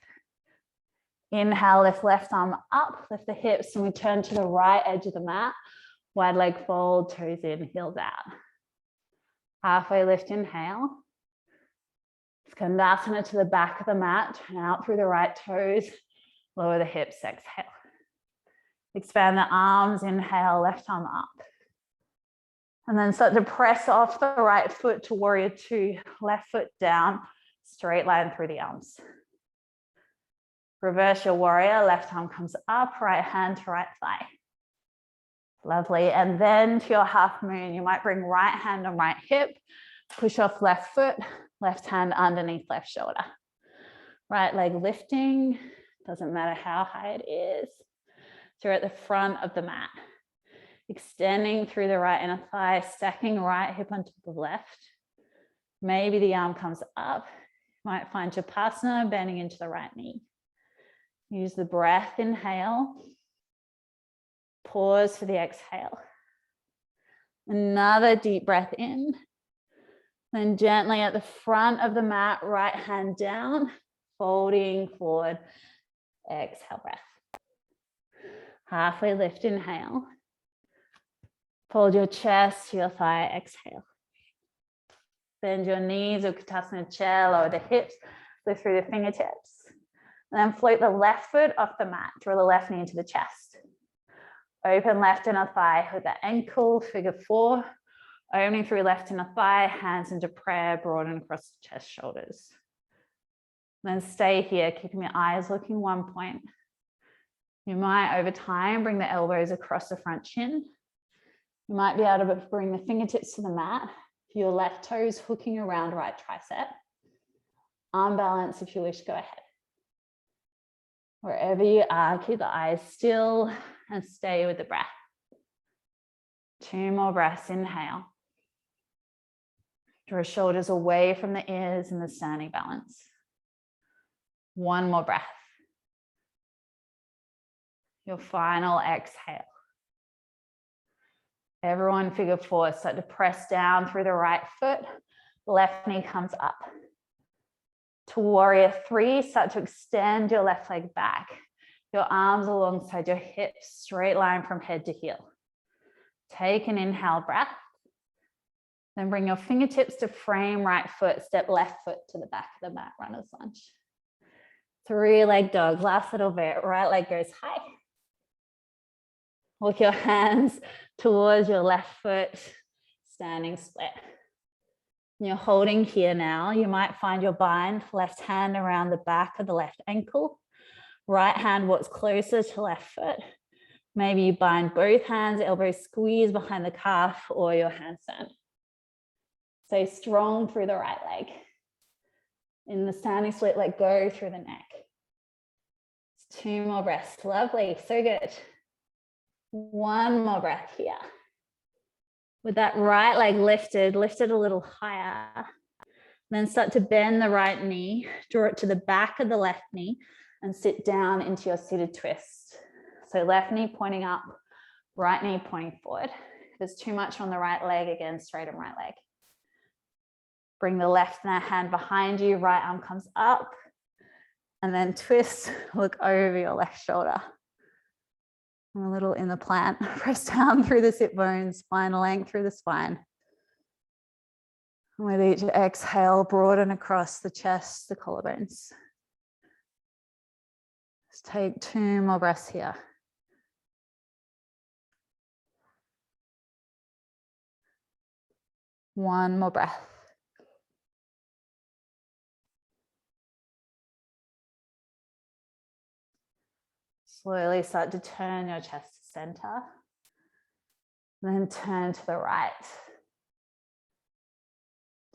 Inhale, lift left arm up, lift the hips, and we turn to the right edge of the mat. Wide leg fold, toes in, heels out. Halfway lift, inhale. Skandasana to the back of the mat, turn out through the right toes, lower the hips, exhale. Expand the arms, inhale, left arm up. And then start to press off the right foot to warrior two, left foot down, straight line through the arms. Reverse your warrior, left arm comes up, right hand to right thigh. Lovely, and then to your half moon, you might bring right hand on right hip, push off left foot, left hand underneath left shoulder. Right leg lifting, doesn't matter how high it is. So you're at the front of the mat. Extending through the right inner thigh, stacking right hip on top of left. Maybe the arm comes up. You might find Japasana, bending into the right knee. Use the breath, inhale. Pause for the exhale. Another deep breath in. Then gently at the front of the mat, right hand down, folding forward. Exhale, breath. Halfway lift, inhale. Fold your chest to your thigh, exhale. Bend your knees, Uttanasana chair, lower the hips, lift through the fingertips. And then float the left foot off the mat, draw the left knee into the chest. Open left inner thigh with the ankle, figure four. Opening through left inner thigh, hands into prayer, broaden across the chest, shoulders. Then stay here, keeping your eyes looking one point. You might, over time, bring the elbows across the front shin. You might be able to bring the fingertips to the mat. Your left toes hooking around right tricep. Arm balance if you wish, go ahead. Wherever you are, keep the eyes still and stay with the breath. 2 more breaths, inhale. Draw shoulders away from the ears in the standing balance. 1 more breath. Your final exhale. Everyone, figure four, start to press down through the right foot. Left knee comes up. To warrior three, start to extend your left leg back. Your arms alongside your hips, straight line from head to heel. Take an inhale breath. Then bring your fingertips to frame right foot, step left foot to the back of the mat, runner's lunge. 3-leg dog, last little bit, right leg goes high. Walk your hands towards your left foot, standing split. And you're holding here now. You might find your bind, left hand around the back of the left ankle, Right hand walks closer to left foot. Maybe you bind both hands, elbows squeeze behind the calf or your handstand. Stay strong through the right leg. In the standing split, let go through the neck. 2 more breaths. Lovely. So good. 1 more breath here. With that right leg lifted, lift it a little higher. Then start to bend the right knee, draw it to the back of the left knee and sit down into your seated twist. So left knee pointing up, right knee pointing forward. If there's too much on the right leg, again, straighten right leg. Bring the left hand behind you, right arm comes up, and then twist, look over your left shoulder. And a little in the plant, press down through the sit bones, spinal length through the spine. And with each exhale, broaden across the chest, the collarbones. Let's take 2 more breaths here. One more breath. Slowly start to turn your chest to center. Then turn to the right.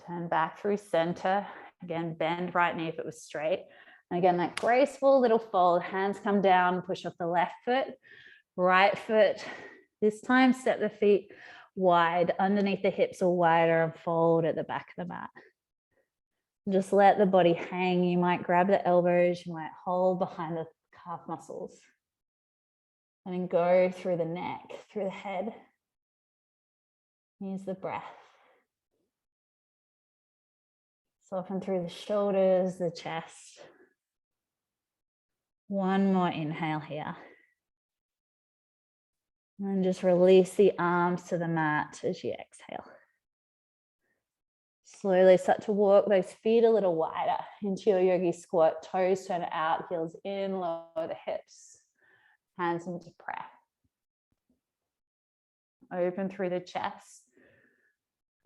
Turn back through center. Again, bend right knee if it was straight. And again, that graceful little fold. Hands come down, push off the left foot, right foot. This time, step the feet wide, underneath the hips or wider, and fold at the back of the mat. Just let the body hang. You might grab the elbows, you might hold behind the calf muscles. And then go through the neck, through the head. Use the breath. Soften through the shoulders, the chest. One more inhale here. And just release the arms to the mat as you exhale. Slowly start to walk those feet a little wider into your yogi squat. Toes turn out, heels in, lower the hips. Hands into prayer. Open through the chest.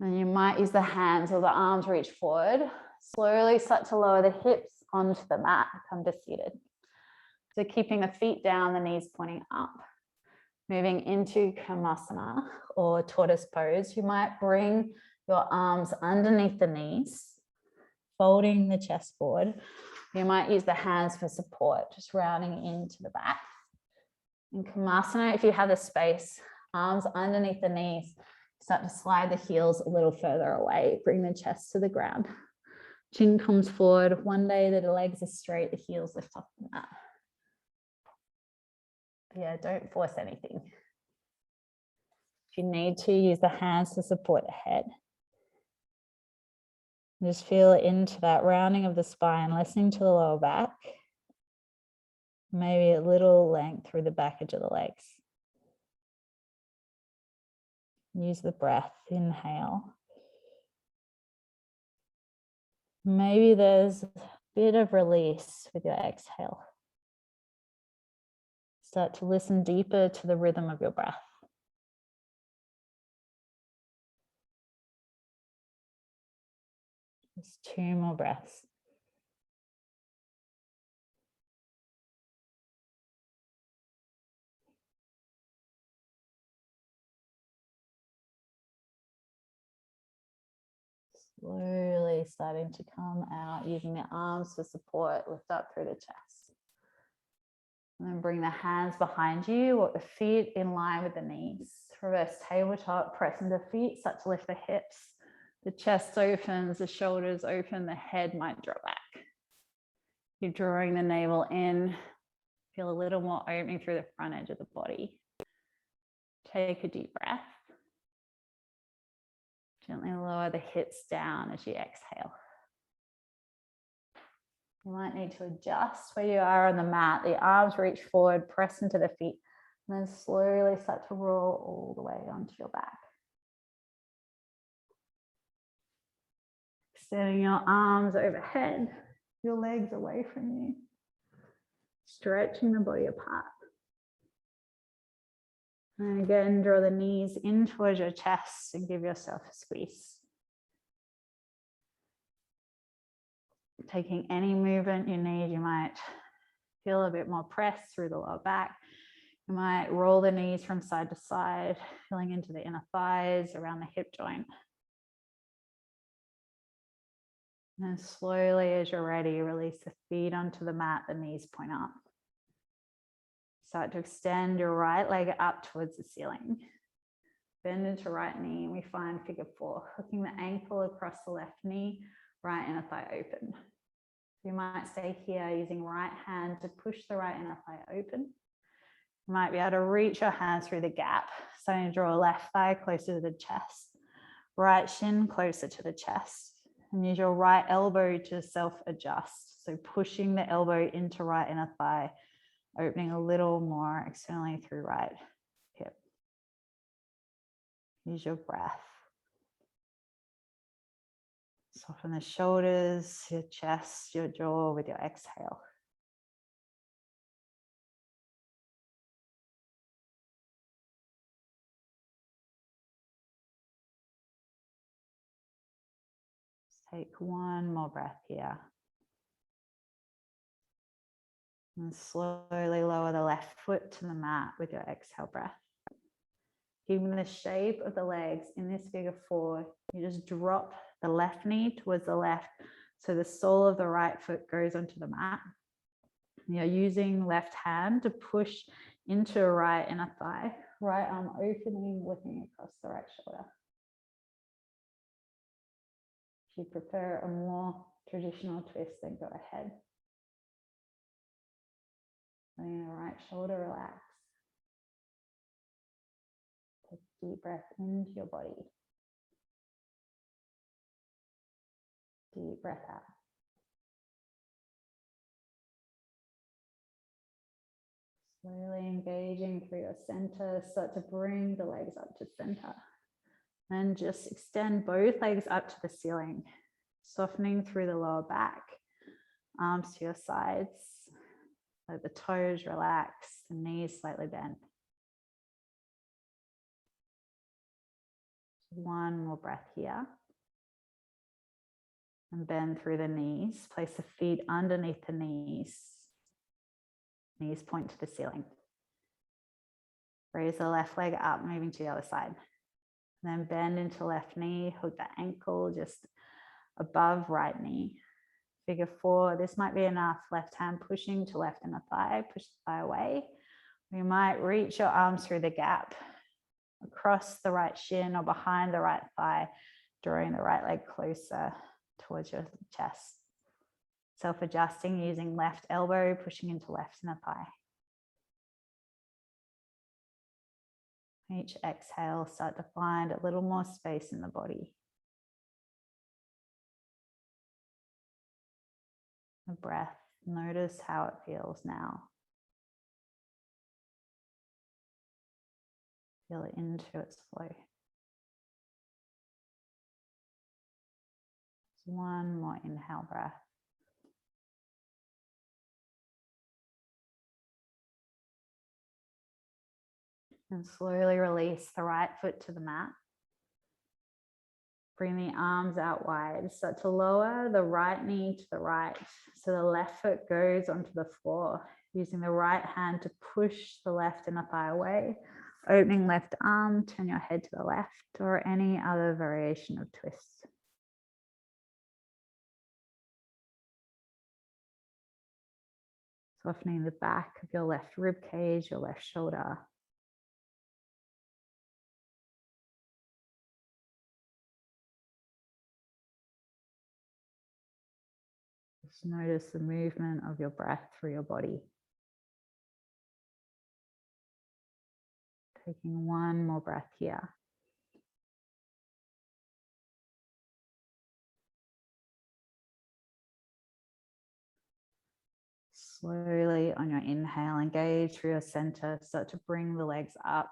And you might use the hands or the arms reach forward. Slowly start to lower the hips onto the mat, come to seated. So keeping the feet down, the knees pointing up. Moving into Uttanasana or Tortoise Pose, you might bring your arms underneath the knees, folding the chest forward. You might use the hands for support, just rounding into the back. In Uttanasana, if you have the space, arms underneath the knees, start to slide the heels a little further away, bring the chest to the ground. Chin comes forward. One day that the legs are straight, the heels lift off the mat. Yeah, don't force anything. If you need to, use the hands to support the head. Just feel into that rounding of the spine, listening to the lower back. Maybe a little length through the back edge of the legs. Use the breath, inhale. Maybe there's a bit of release with your exhale. Start to listen deeper to the rhythm of your breath. Just 2 more breaths. Slowly starting to come out, using the arms for support, lift up through the chest. And then bring the hands behind you, walk the feet in line with the knees. Reverse tabletop, press into the feet, start to lift the hips. The chest opens, the shoulders open, the head might drop back. You're drawing the navel in, feel a little more opening through the front edge of the body. Take a deep breath. Gently lower the hips down as you exhale. You might need to adjust where you are on the mat. The arms reach forward, press into the feet, and then slowly start to roll all the way onto your back. Extending your arms overhead, your legs away from you. Stretching the body apart. And again, draw the knees in towards your chest and give yourself a squeeze. Taking any movement you need, you might feel a bit more press through the lower back. You might roll the knees from side to side, feeling into the inner thighs, around the hip joint. And slowly, as you're ready, release the feet onto the mat, the knees point up. Start to extend your right leg up towards the ceiling. Bend into right knee, and we find figure 4, hooking the ankle across the left knee, right inner thigh open. You might stay here using right hand to push the right inner thigh open. You might be able to reach your hands through the gap. Starting to draw left thigh closer to the chest, right shin closer to the chest, and use your right elbow to self-adjust. So pushing the elbow into right inner thigh, opening a little more externally through right hip. Use your breath. Soften the shoulders, your chest, your jaw with your exhale. Take one more breath here. And slowly lower the left foot to the mat with your exhale breath. Keeping the shape of the legs in this figure 4, you just drop the left knee towards the left so the sole of the right foot goes onto the mat. You're using left hand to push into right inner thigh, right arm opening, looking across the right shoulder. If you prefer a more traditional twist, then go ahead. Letting the right shoulder relax. Take a deep breath into your body. Deep breath out. Slowly engaging through your center, start to bring the legs up to center. And just extend both legs up to the ceiling, softening through the lower back, arms to your sides. Let the toes relax, the knees slightly bend. One more breath here. And bend through the knees. Place the feet underneath the knees. Knees point to the ceiling. Raise the left leg up, moving to the other side. And then bend into left knee, hook the ankle just above right knee. Figure 4, this might be enough. Left hand pushing to left inner thigh, push the thigh away. You might reach your arms through the gap, across the right shin or behind the right thigh, drawing the right leg closer towards your chest. Self-adjusting using left elbow, pushing into left inner thigh. Each exhale, start to find a little more space in the body. The breath, notice how it feels now. Feel it into its flow. One more inhale breath. And slowly release the right foot to the mat. Bring the arms out wide. Start to lower the right knee to the right. So the left foot goes onto the floor. Using the right hand to push the left inner thigh away. Opening left arm, turn your head to the left, or any other variation of twist. Softening the back of your left rib cage, your left shoulder. Just notice the movement of your breath through your body. Taking one more breath here. Slowly on your inhale, engage through your center. Start to bring the legs up.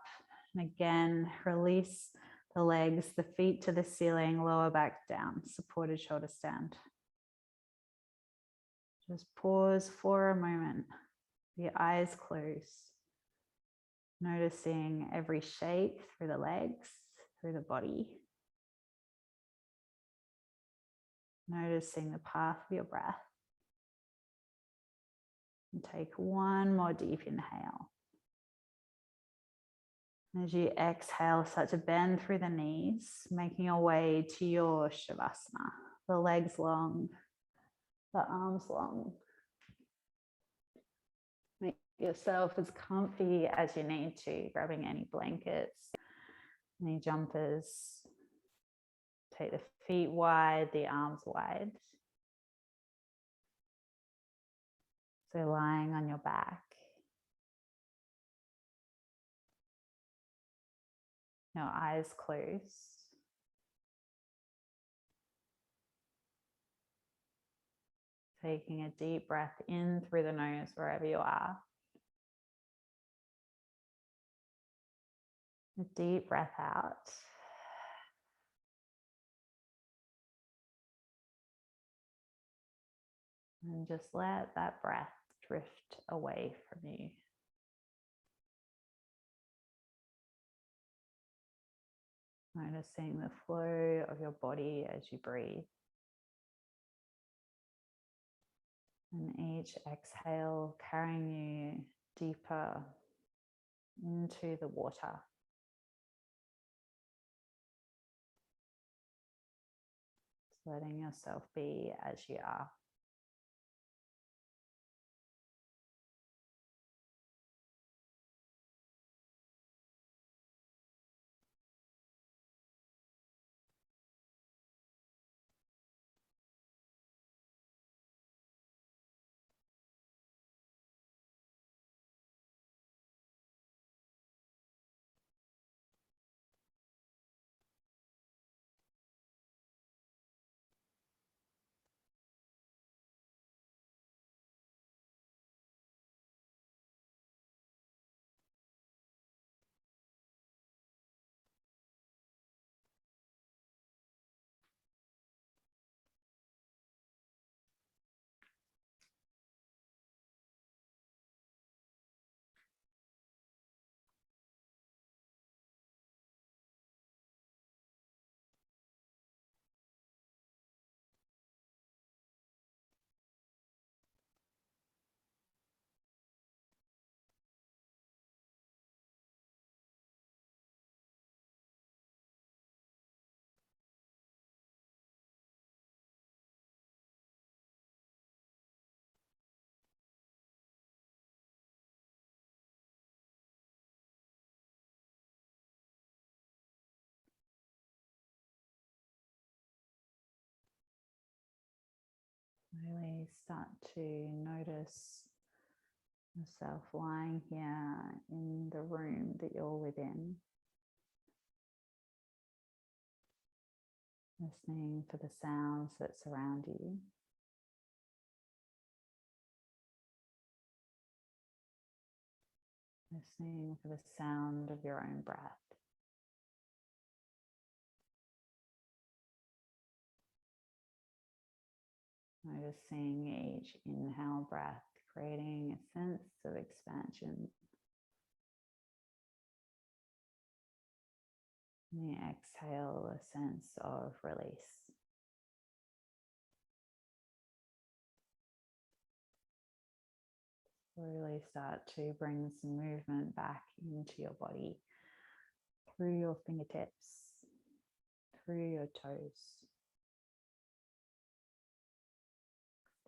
And again, release the legs, the feet to the ceiling, lower back down, supported shoulder stand. Just pause for a moment, your eyes closed. Noticing every shake through the legs, through the body. Noticing the path of your breath. And take one more deep inhale. As you exhale, start to bend through the knees, making your way to your Shavasana. The legs long, the arms long. Make yourself as comfy as you need to, grabbing any blankets, any jumpers. Take the feet wide, the arms wide. So lying on your back. Your eyes closed. Taking a deep breath in through the nose wherever you are. A deep breath out. And just let that breath drift away from you. Noticing the flow of your body as you breathe. And each exhale carrying you deeper into the water. Just letting yourself be as you are. Really start to notice yourself lying here in the room that you're within. Listening for the sounds that surround you. Listening for the sound of your own breath. Noticing each inhale breath, creating a sense of expansion. And the exhale, a sense of release. Slowly start to bring some movement back into your body, through your fingertips, through your toes.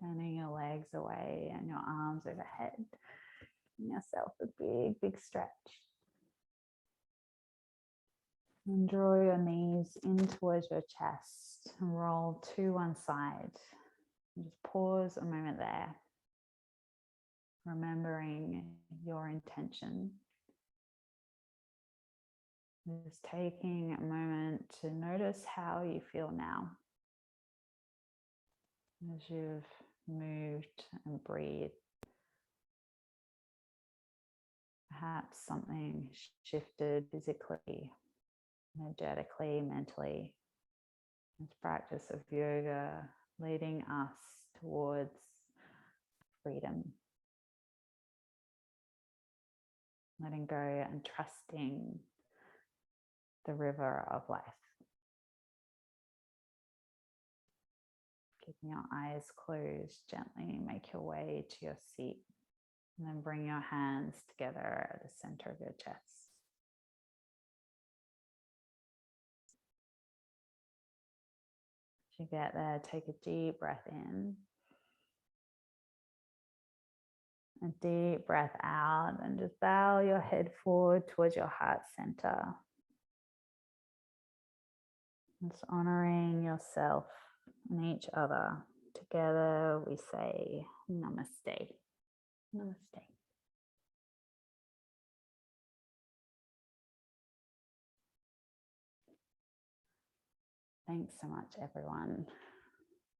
Extending your legs away and your arms overhead. Giving yourself a big, big stretch. And draw your knees in towards your chest and roll to one side. And just pause a moment there, remembering your intention. Just taking a moment to notice how you feel now. As you've moved and breathed. Perhaps something shifted physically, energetically, mentally. This practice of yoga leading us towards freedom. Letting go and trusting the river of life. Keeping your eyes closed, gently make your way to your seat. And then bring your hands together at the center of your chest. As you get there, take a deep breath in. A deep breath out, and just bow your head forward towards your heart center. Just honoring yourself and each other. Together we say namaste. Namaste. Thanks so much, everyone.